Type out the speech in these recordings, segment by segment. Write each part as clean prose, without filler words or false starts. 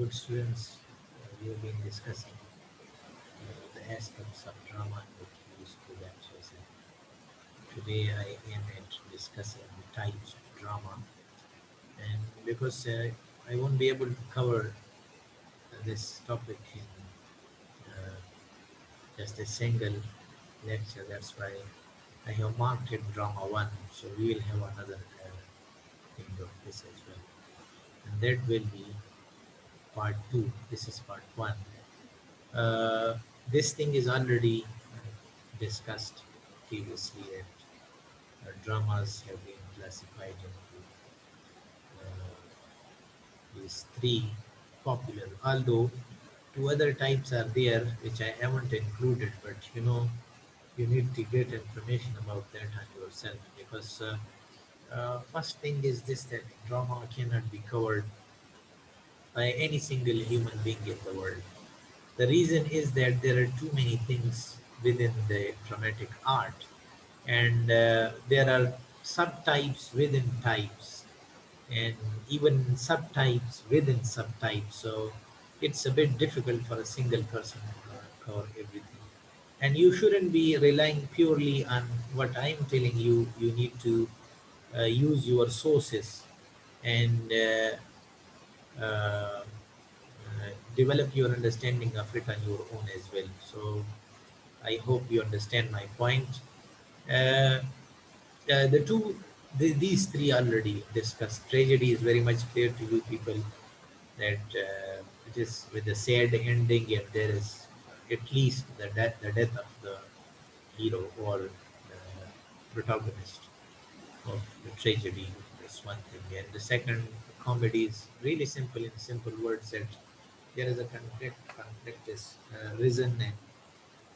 Good students, we have been discussing the aspects of drama in the TV school lectures. And today I aim at discussing the types of drama. And because I won't be able to cover this topic in uh, just a single lecture, that's why I have marked it drama 1. So we will have another thing of this as well. And that will be part 2. This is part 1. Uh, this thing is already discussed previously that dramas have been classified into these three popular, although two other types are there which I haven't included, but you need to get information about that on yourself because first thing is this, that drama cannot be covered by any single human being in the world. The reason is that there are too many things within the dramatic art, and there are subtypes within types, and even subtypes within subtypes. So it's a bit difficult for a single person to cover everything. And you shouldn't be relying purely on what I'm telling you. You need to use your sources and uh, develop your understanding of it on your own as well. So I hope you understand my point. Uh, these three already discussed. Tragedy is very much clear to you people that it is with a sad ending, and there is at least the death of the hero or protagonist of the tragedy. That's one thing. And the second, comedy is really simple, in simple words, that there is a conflict is risen, and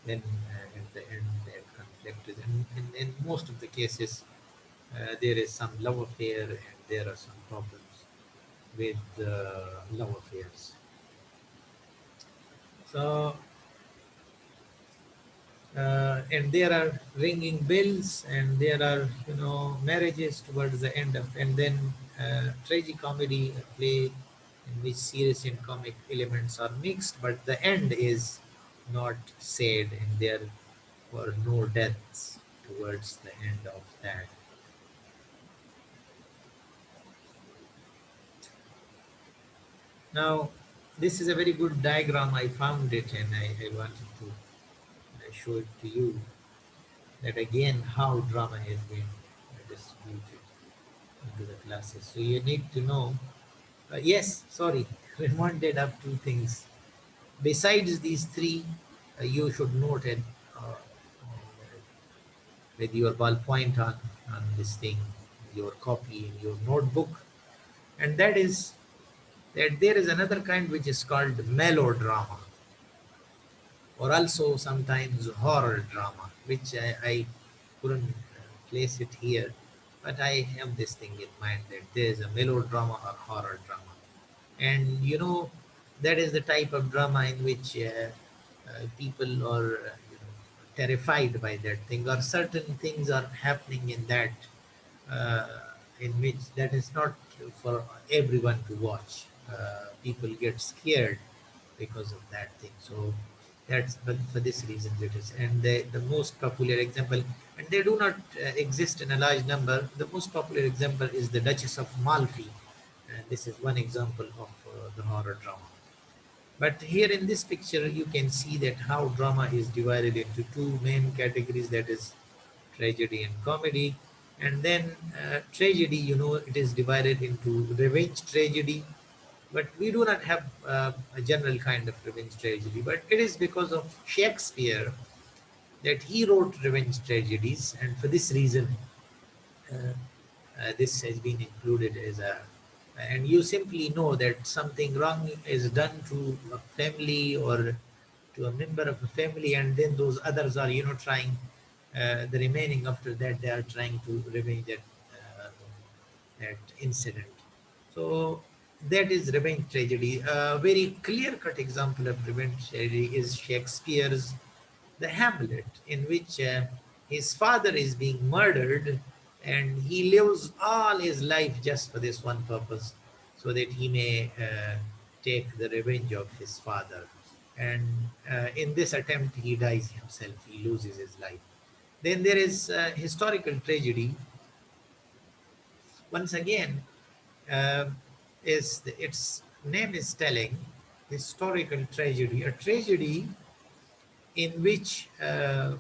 then at the end that conflict is, and in most of the cases there is some love affair, and there are some problems with love affairs. So and there are ringing bells, and there are marriages towards the end of, and then tragicomedy, a play in which serious and comic elements are mixed, but the end is not sad, and there were no deaths towards the end of that. Now, this is a very good diagram. I found it, and I wanted to show it to you, that again how drama has been distributed into the classes. So you need to know. Yes, sorry, reminded of two things. Besides these three, you should note it with your ballpoint on this thing, your copy in your notebook, and that is that there is another kind which is called melodrama, or also sometimes horror drama, which I couldn't place it here, but I have this thing in mind that there is a melodrama or horror drama. And that is the type of drama in which people are terrified by that thing, or certain things are happening in that, uh, in which that is not for everyone to watch. People get scared because of that thing. So that's, but for this reason it is. And the most popular example, and they do not exist in a large number, the most popular example is the Duchess of Malfi, and this is one example of the horror drama. But here in this picture, you can see that how drama is divided into two main categories, that is tragedy and comedy. And then tragedy, it is divided into revenge tragedy. But we do not have a general kind of revenge tragedy, but it is because of Shakespeare that he wrote revenge tragedies. And for this reason, this has been included as a, and you simply know that something wrong is done to a family or to a member of a family, and then those others are trying, the remaining after that, they are trying to revenge that incident. So that is revenge tragedy. A very clear-cut example of revenge tragedy is Shakespeare's The Hamlet, in which his father is being murdered, and he lives all his life just for this one purpose, so that he may take the revenge of his father. And in this attempt, he dies himself, he loses his life. Then there is historical tragedy. Once again, uh, its name is telling historical tragedy, a tragedy in which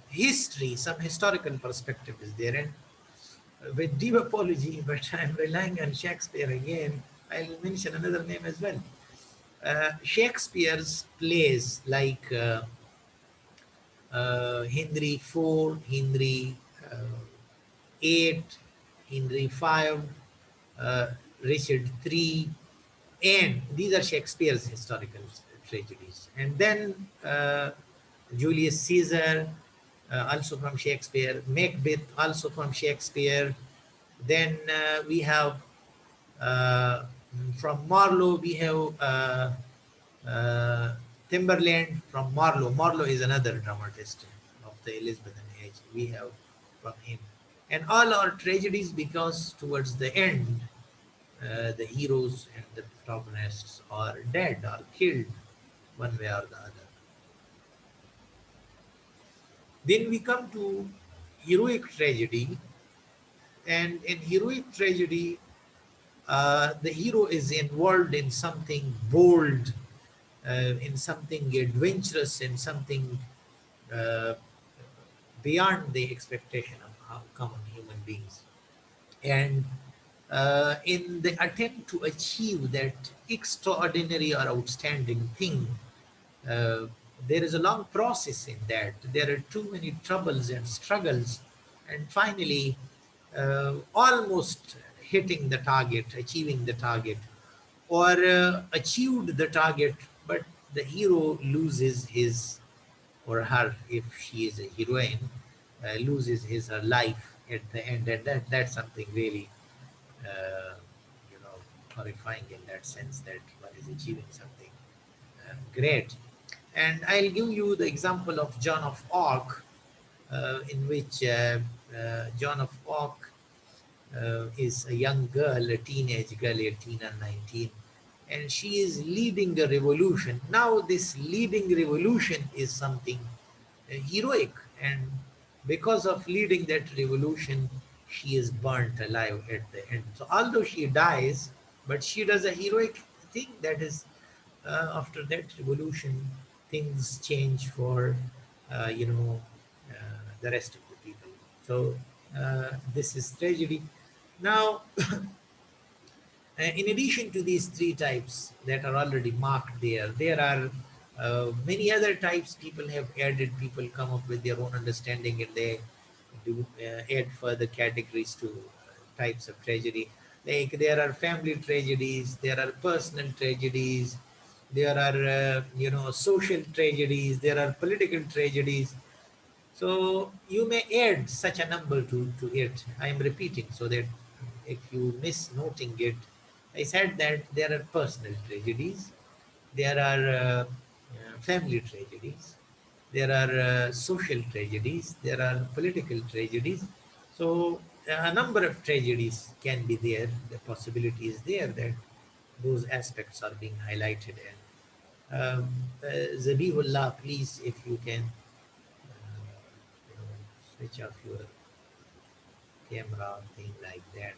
history, some historical perspective is there. And with deep apology, but I'm relying on Shakespeare again. I'll mention another name as well. Shakespeare's plays like Henry IV, Henry VIII, Henry V, uh, Richard III, and these are Shakespeare's historical tragedies. And then Julius Caesar, also from Shakespeare, Macbeth, also from Shakespeare. Then we have uh, from Marlowe, we have uh, Timberland from Marlowe. Marlowe is another dramatist of the Elizabethan age. We have from him. And all are tragedies because towards the end, the heroes and the protagonists are dead or killed one way or the other. Then we come to heroic tragedy, and in heroic tragedy, the hero is involved in something bold, in something adventurous, in something uh, beyond the expectation of how common human beings. And in the attempt to achieve that extraordinary or outstanding thing, uh, there is a long process in that. There are too many troubles and struggles, and finally, almost hitting the target, achieving the target, or achieved the target, but the hero loses his or her, if she is a heroine, loses his or her life at the end, and that's something really, uh, you know, horrifying in that sense that one is achieving something great. And I'll give you the example of Joan of Arc, in which Joan of Arc is a young girl, a teenage girl, 18 and 19, and she is leading a revolution. Now, this leading revolution is something heroic, and because of leading that revolution, she is burnt alive at the end. So, although she dies, but she does a heroic thing, that is, after that revolution, things change for you know the rest of the people. So this is tragedy. Now, in addition to these three types that are already marked there, there are many other types people have added. People come up with their own understanding, and they do add further categories to types of tragedy. Like there are family tragedies, there are personal tragedies, there are social tragedies, there are political tragedies. So you may add such a number to it. I am repeating so that if you miss noting it, I said that there are personal tragedies, there are family tragedies, there are social tragedies, there are political tragedies. So a number of tragedies can be there. The possibility is there that those aspects are being highlighted. And Zabihullah, please, if you can switch off your camera, thing like that.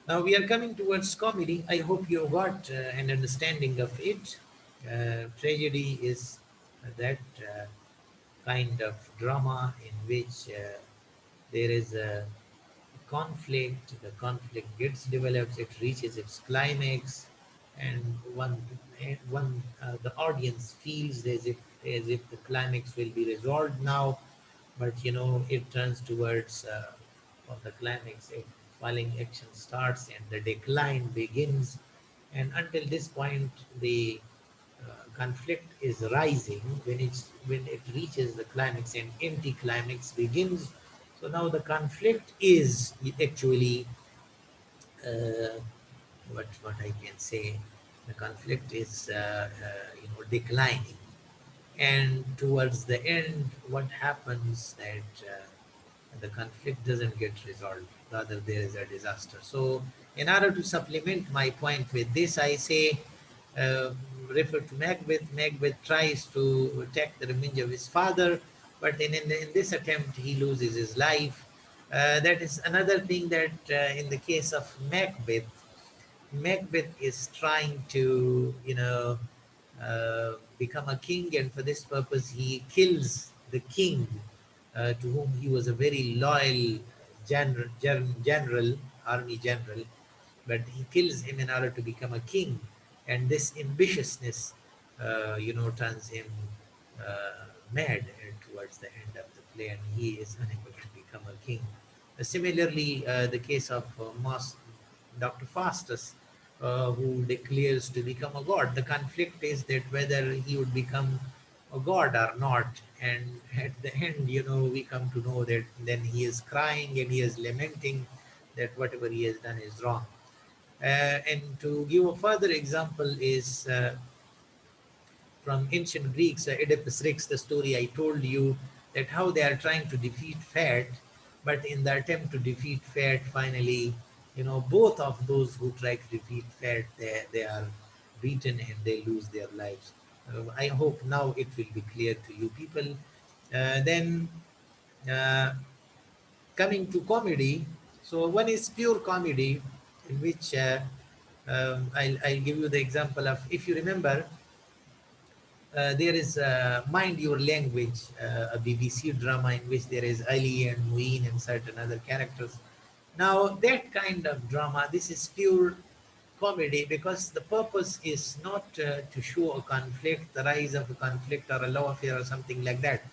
Now we are coming towards comedy. I hope you got an understanding of it. Tragedy is that kind of drama in which there is a conflict. The conflict gets developed, it reaches its climax, and the audience feels as if the climax will be resolved now, but it turns towards of the climax. A falling action starts and the decline begins, and until this point, the conflict is rising. When it reaches the climax and anti-climax begins. So now the conflict is actually uh, what I can say. The conflict is declining, and towards the end, what happens that the conflict doesn't get resolved. Rather, there is a disaster. So, in order to supplement my point with this, I say uh, referred to Macbeth. Macbeth tries to take the revenge of his father, but in this attempt, he loses his life. That is another thing that in the case of Macbeth, Macbeth is trying to, become a king, and for this purpose, he kills the king, to whom he was a very loyal general, army general, but he kills him in order to become a king, and this ambitiousness, turns him mad towards the end of the play, and he is unable to become a king. Similarly, the case of Dr. Faustus, who declares to become a god. The conflict is that whether he would become a god or not. And at the end, we come to know that then he is crying and he is lamenting that whatever he has done is wrong. And to give a further example is from ancient Greeks, Oedipus Rex, the story I told you, that how they are trying to defeat fat, but in the attempt to defeat fat, finally, both of those who try to defeat fat, they are beaten and they lose their lives. I hope now it will be clear to you people. Then uh, coming to comedy, so one is pure comedy, in which I'll give you the example of, if you remember, there is Mind Your Language, a BBC drama in which there is Ali and Muin and certain other characters. Now, that kind of drama, this is pure comedy because the purpose is not to show a conflict, the rise of a conflict or a love affair or something like that.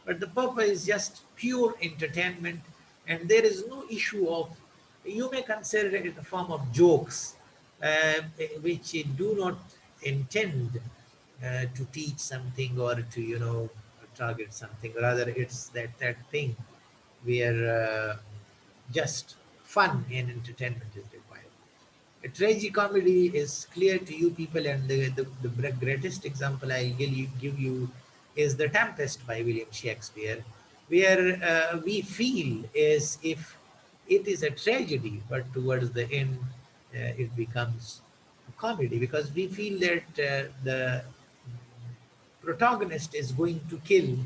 But the purpose is just pure entertainment, and there is no issue of, you may consider it a form of jokes, which do not intend to teach something or to target something. Rather, it's that thing where just fun and entertainment is required. A tragicomedy is clear to you people, and the greatest example I'll give you is The Tempest by William Shakespeare, where we feel as if it is a tragedy, but towards the end, it becomes a comedy because we feel that the protagonist is going to kill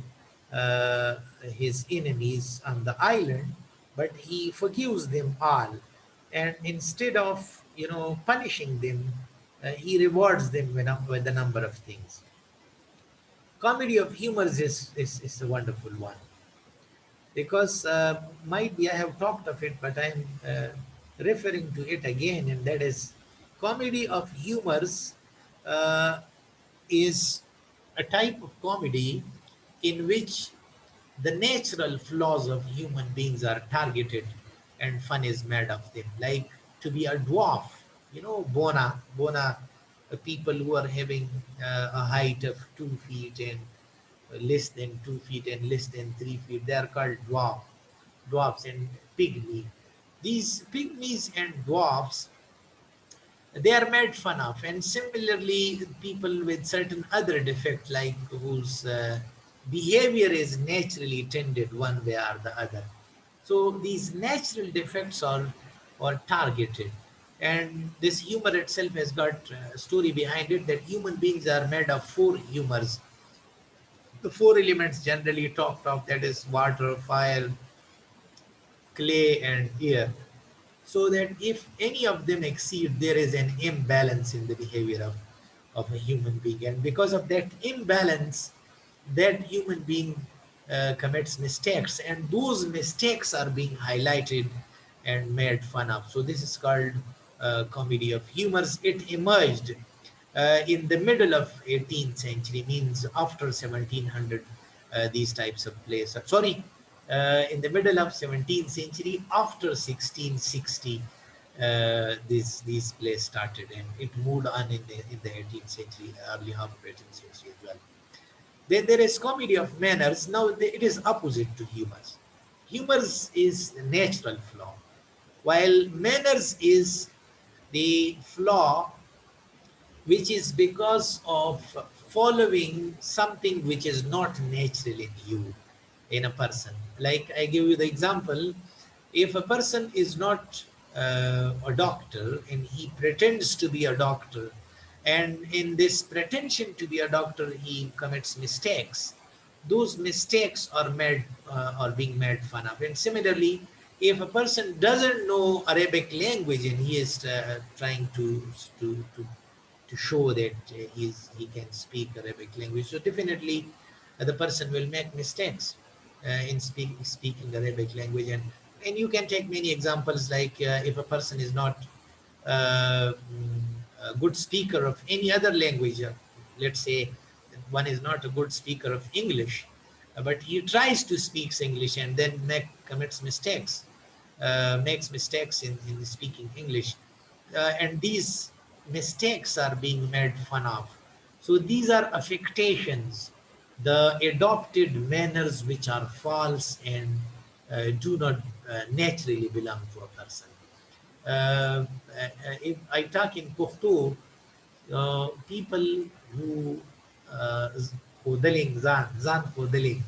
his enemies on the island, but he forgives them all, and instead of punishing them, he rewards them with a number of things. Comedy of humors is a wonderful one because might be I have talked of it, but I'm referring to it again, and that is comedy of humors uh, is a type of comedy in which the natural flaws of human beings are targeted and fun is made of them. Like to be a dwarf, Bona, people who are having a height of 2 feet and less than 2 feet and less than 3 feet, they are called dwarfs and pygmy. These pygmies and dwarfs, they are made fun of, and similarly people with certain other defect, like whose behavior is naturally tended one way or the other. So these natural defects are targeted, and this humor itself has got a story behind it, that human beings are made of four humors, the four elements generally talked of, that is water, fire, clay and air. So that if any of them exceed, there is an imbalance in the behavior of a human being, and because of that imbalance, that human being commits mistakes, and those mistakes are being highlighted and made fun of. So this is called comedy of humors. It emerged in the middle of 18th century, means after 1700, these types of plays. Sorry, in the middle of 17th century, after 1660, these plays started, and it moved on in the 18th century, early half of 18th century as well. Then there is comedy of manners. Now it is opposite to humors. Humors is natural flaw, while manners is the flaw which is because of following something which is not natural in you, in a person. Like I give you the example, if a person is not a doctor and he pretends to be a doctor, And in this pretension to be a doctor, he commits mistakes. Those mistakes are being made fun of. And similarly, if a person doesn't know Arabic language and he is trying to to to show that he can speak Arabic language, so definitely the person will make mistakes in speaking Arabic language. And you can take many examples, like if a person is not a good speaker of any other language. Let's say one is not a good speaker of English, but he tries to speak English and then commits mistakes, makes mistakes in speaking English. And these mistakes are being made fun of. So these are affectations, the adopted manners which are false and do not naturally belong to a person. If I talk in Puktu, people who uh, Hudaling, Zan Hudaling,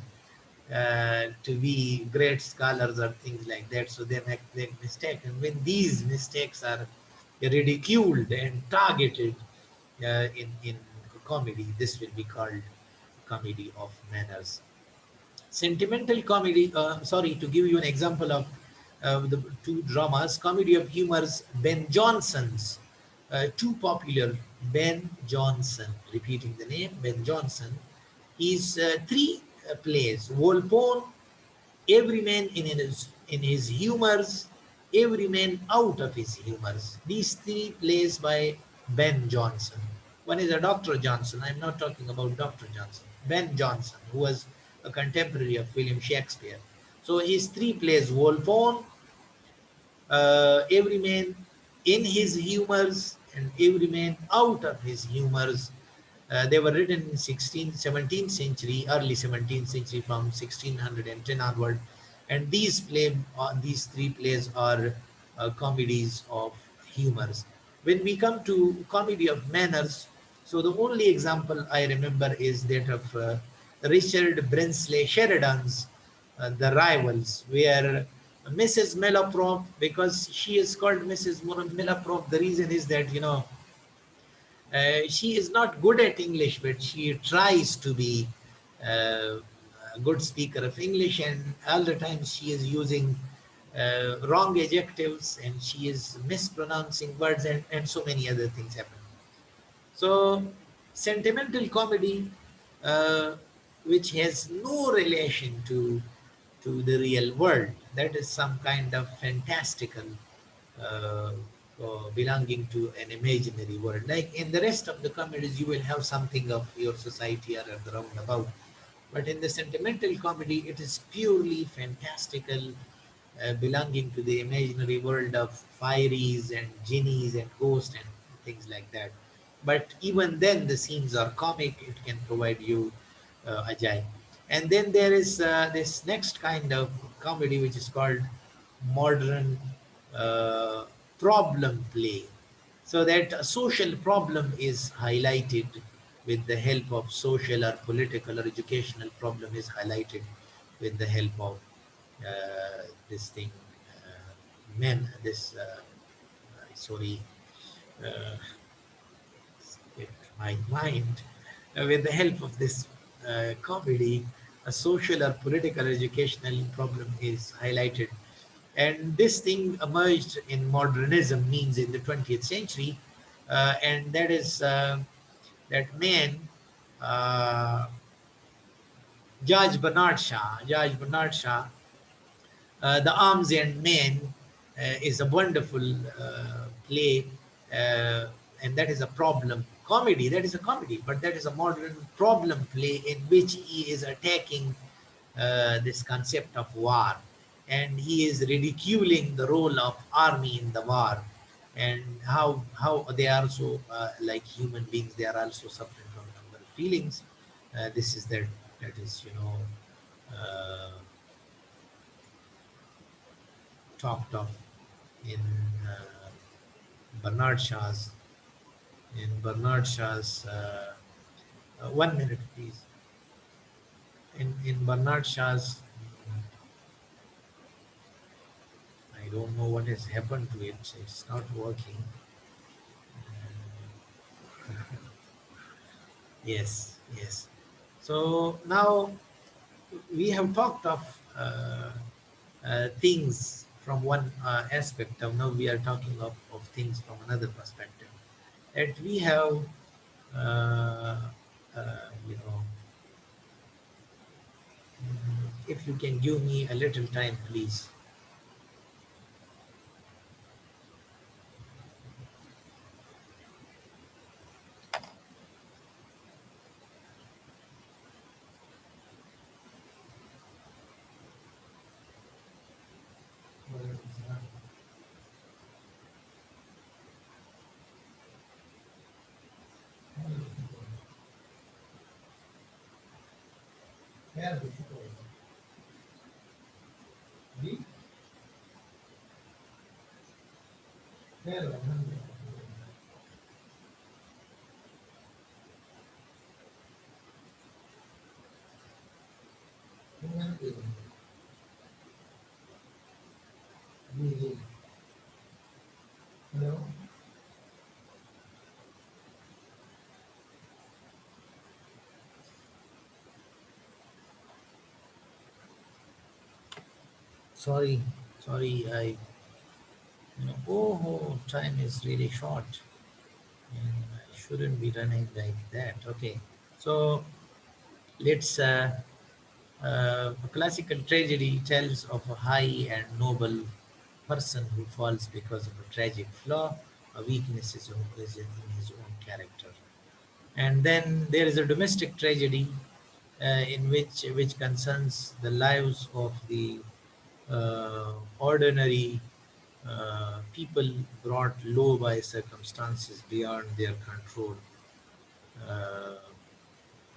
to be great scholars or things like that, so they make mistake. And when these mistakes are ridiculed and targeted in comedy, this will be called comedy of manners. Sentimental comedy, sorry, to give you an example of the two dramas, Comedy of Humors, Ben Jonson's, too popular, Ben Jonson, repeating the name, Ben Jonson, is three plays, Volpone, every man in his humors, every man out of his humors. These three plays by Ben Jonson. One is a Dr. Johnson. I'm not talking about Dr. Johnson. Ben Jonson, who was a contemporary of William Shakespeare. So his three plays, Volpone, every man in his humors and every man out of his humors. They were written in 16th, 17th century, early 17th century, from 1610 onward. And these three plays are comedies of humors. When we come to comedy of manners, so the only example I remember is that of Richard Brinsley Sheridan's The Rivals, where Mrs. Malaprop, because she is called Mrs. Malaprop, the reason is that, she is not good at English, but she tries to be a good speaker of English, and all the time she is using wrong adjectives and she is mispronouncing words, and so many other things happen. So, sentimental comedy, uh, which has no relation to the real world, that is some kind of fantastical, uh, belonging to an imaginary world. Like in the rest of the comedies, you will have something of your society or the roundabout. But in the sentimental comedy, it is purely fantastical, belonging to the imaginary world of fairies and genies and ghosts and things like that. But even then, the scenes are comic. It can provide you a joy. And then there is this next kind of comedy, which is called modern uh, problem play. So that a social problem is highlighted with the help of social or political or educational problem is highlighted with the help of this thing, men, this, sorry, uh, with my mind, with the help of this comedy, a social or political educational problem is highlighted. And this thing emerged in modernism, means in the 20th century, and that is that man, uh, George Bernard Shaw, The Arms and Men is a wonderful play, and that is a problem comedy. That is a comedy, but that is a modern problem play in which he is attacking this concept of war, and he is ridiculing the role of army in the war, and how they are so like human beings. They are also suffering from a number of feelings. This is that is Uh, talked of in uh, Bernard Shaw's in Bernard Shaw's 1 minute please, in Bernard Shaw's, I don't know what has happened to it, it's not working. Yes, yes. So now we have talked of things from one aspect. Of now we are talking of things from another perspective. That we have, uh, you know, if you can give me a little time, please. Sorry, sorry. Time is really short, and I shouldn't be running like that. Okay, so let's. A classical tragedy tells of a high and noble person who falls because of a tragic flaw, a weakness is in his own character. And then there is a domestic tragedy which concerns the lives of the ordinary people brought low by circumstances beyond their control. Uh,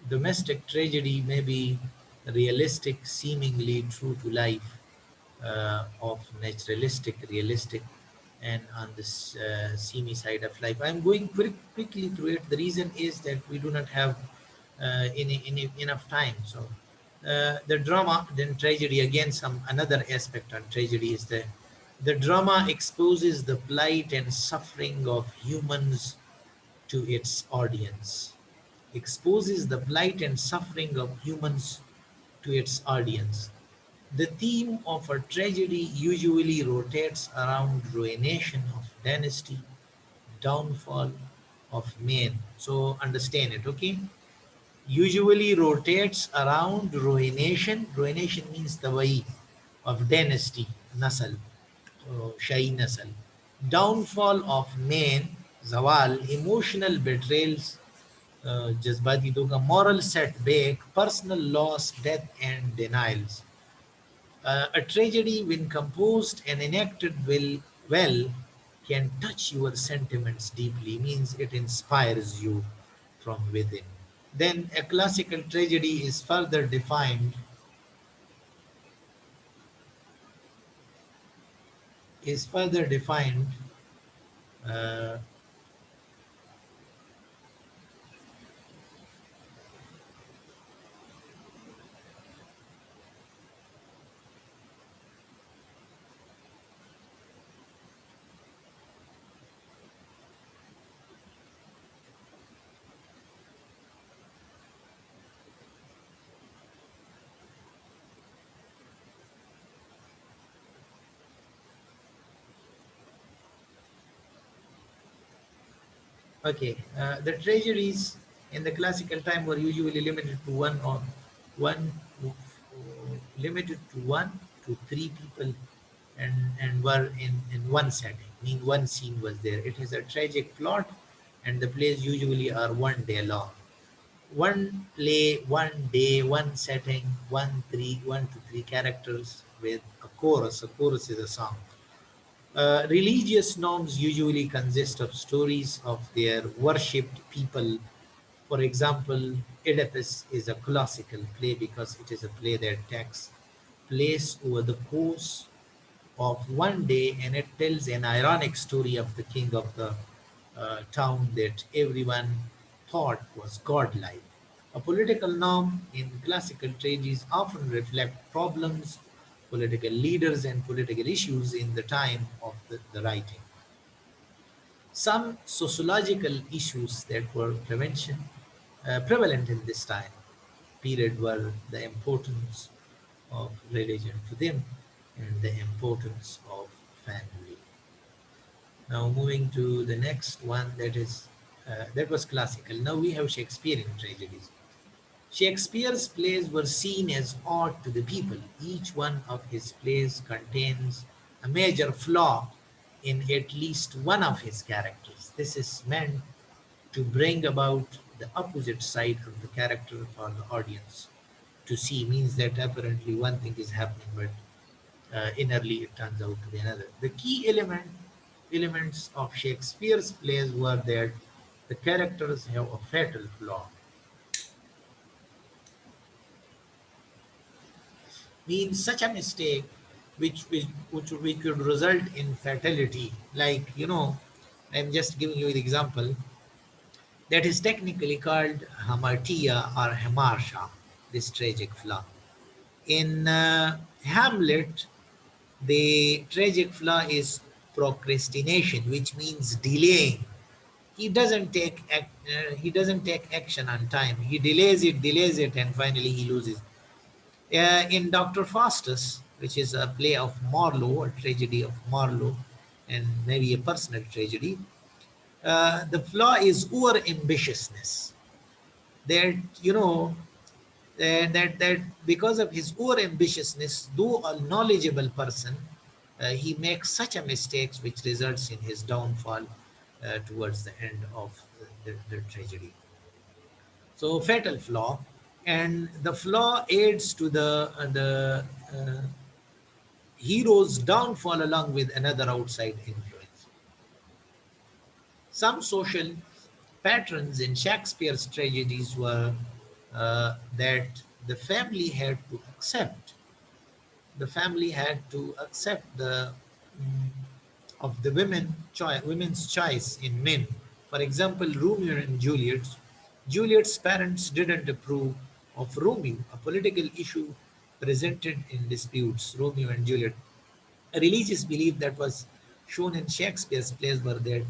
Domestic tragedy may be realistic, seemingly true to life, of naturalistic, realistic, and on this seamy side of life. I'm going quickly through it. The reason is that we do not have enough time. So, the drama, then tragedy again. Some another aspect on tragedy is the drama exposes the plight and suffering of humans to its audience, exposes the plight and suffering of humans to its audience. The theme of a tragedy usually rotates around ruination of dynasty, downfall of men. So understand it, okay? Usually rotates around ruination. Ruination means tabai of dynasty, nasal, so Shahi nasal. Downfall of men, zawal, emotional betrayals, जज्बाती दुख, moral setback, personal loss, death, and denials. A tragedy, when composed and enacted well, can touch your sentiments deeply, means it inspires you from within. Then a classical tragedy is further defined. Uh, okay, the tragedies in the classical time were usually one limited to one to three people, and were in one setting. Mean one scene was there. It is a tragic plot, and the plays usually are 1 day long. One play, 1 day, one setting, one to three characters with a chorus. A chorus is a song. Religious norms usually consist of stories of their worshipped people. For example, Oedipus is a classical play because it is a play that takes place over the course of 1 day, and it tells an ironic story of the king of the town that everyone thought was godlike. A political norm in classical tragedies often reflect problems, political leaders, and political issues in the time of the writing. Some sociological issues that were prevalent in this time period were the importance of religion to them and the importance of family. Now moving to the next one, that was classical. Now we have Shakespearean tragedies. Shakespeare's plays were seen as art to the people. Each one of his plays contains a major flaw in at least one of his characters. This is meant to bring about the opposite side of the character for the audience to see. Means that apparently one thing is happening, but innerly it turns out to be another. The key elements of Shakespeare's plays were that the characters have a fatal flaw. Means such a mistake which could result in fatality. Like, I'm just giving you the example that is technically called hamartia or hamartia, this tragic flaw. In Hamlet, the tragic flaw is procrastination, which means delaying. He doesn't take action on time. He delays it, and finally he loses. In Dr. Faustus, which is a play of Marlowe, a tragedy of Marlowe, and maybe a personal tragedy, the flaw is over ambitiousness. That that because of his over ambitiousness, though a knowledgeable person, he makes such a mistakes which results in his downfall towards the end of the tragedy. So fatal flaw, and the flaw aids to the hero's downfall along with another outside influence. Some social patterns in Shakespeare's tragedies were that the family had to accept the of the women's choice in men. For example, Romeo and Juliet. Juliet's parents didn't approve of Romeo, a political issue presented in disputes. Romeo and Juliet. A religious belief that was shown in Shakespeare's plays were that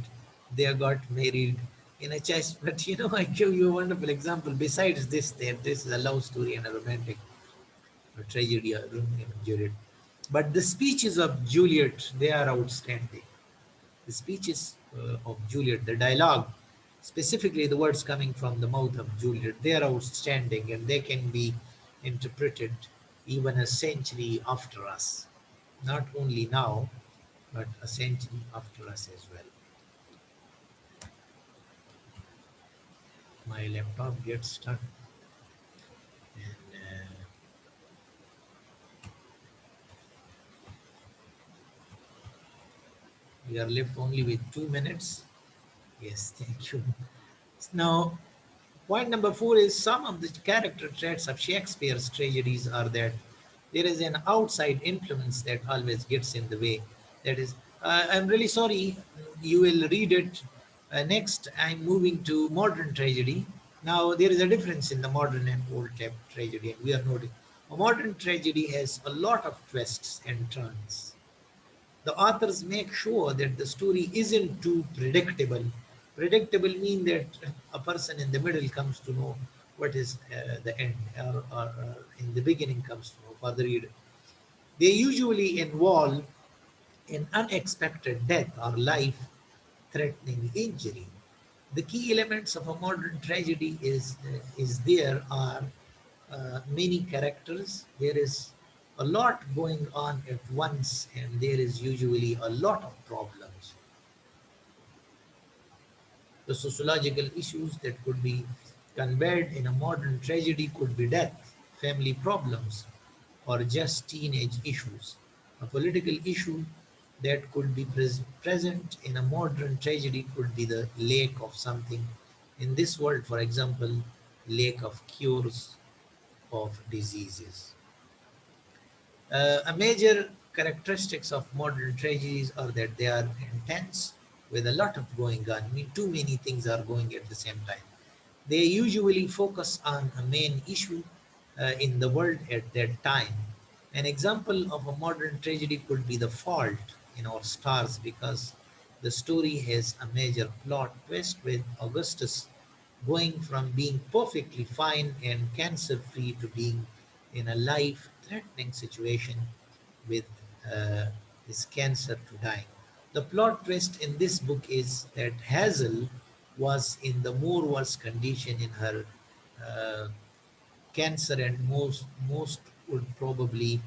they got married in a church. But I give you a wonderful example. Besides this, this is a love story and a romantic tragedy, Romeo and Juliet. But the speeches of Juliet, they are outstanding. The speeches of Juliet, the dialogue, specifically the words coming from the mouth of Juliet, they are outstanding, and they can be interpreted even a century after us. Not only now, but a century after us as well. My laptop gets stuck, and we are left only with 2 minutes. Yes, thank you. Now, point number 4 is some of the character traits of Shakespeare's tragedies are that there is an outside influence that always gets in the way. That is, I'm really sorry, you will read it. Next, I'm moving to modern tragedy. Now, there is a difference in the modern and old type tragedy, and we are noting a modern tragedy has a lot of twists and turns. The authors make sure that the story isn't too predictable. Predictable mean that a person in the middle comes to know what is the end, or in the beginning comes to know for the reader. They usually involve an unexpected death or life-threatening injury. The key elements of a modern tragedy is there are many characters. There is a lot going on at once, and there is usually a lot of problems. The sociological issues that could be conveyed in a modern tragedy could be death, family problems, or just teenage issues. A political issue that could be present in a modern tragedy could be the lack of something in this world, for example, lack of cures of diseases. A major characteristics of modern tragedies are that they are intense with a lot of going on. I mean, too many things are going at the same time. They usually focus on a main issue in the world at that time. An example of a modern tragedy could be The Fault in Our Stars, because The story has a major plot twist with Augustus going from being perfectly fine and cancer free to being in a life threatening situation with uh, his cancer to dying. The plot twist in this book is that Hazel was in the more worse condition in her uh, cancer, and most would probably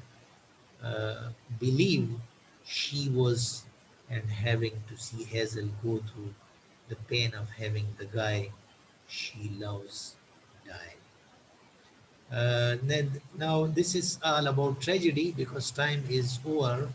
uh, believe she was, and having to see Hazel go through the pain of having the guy she loves die. Now this is all about tragedy because time is over.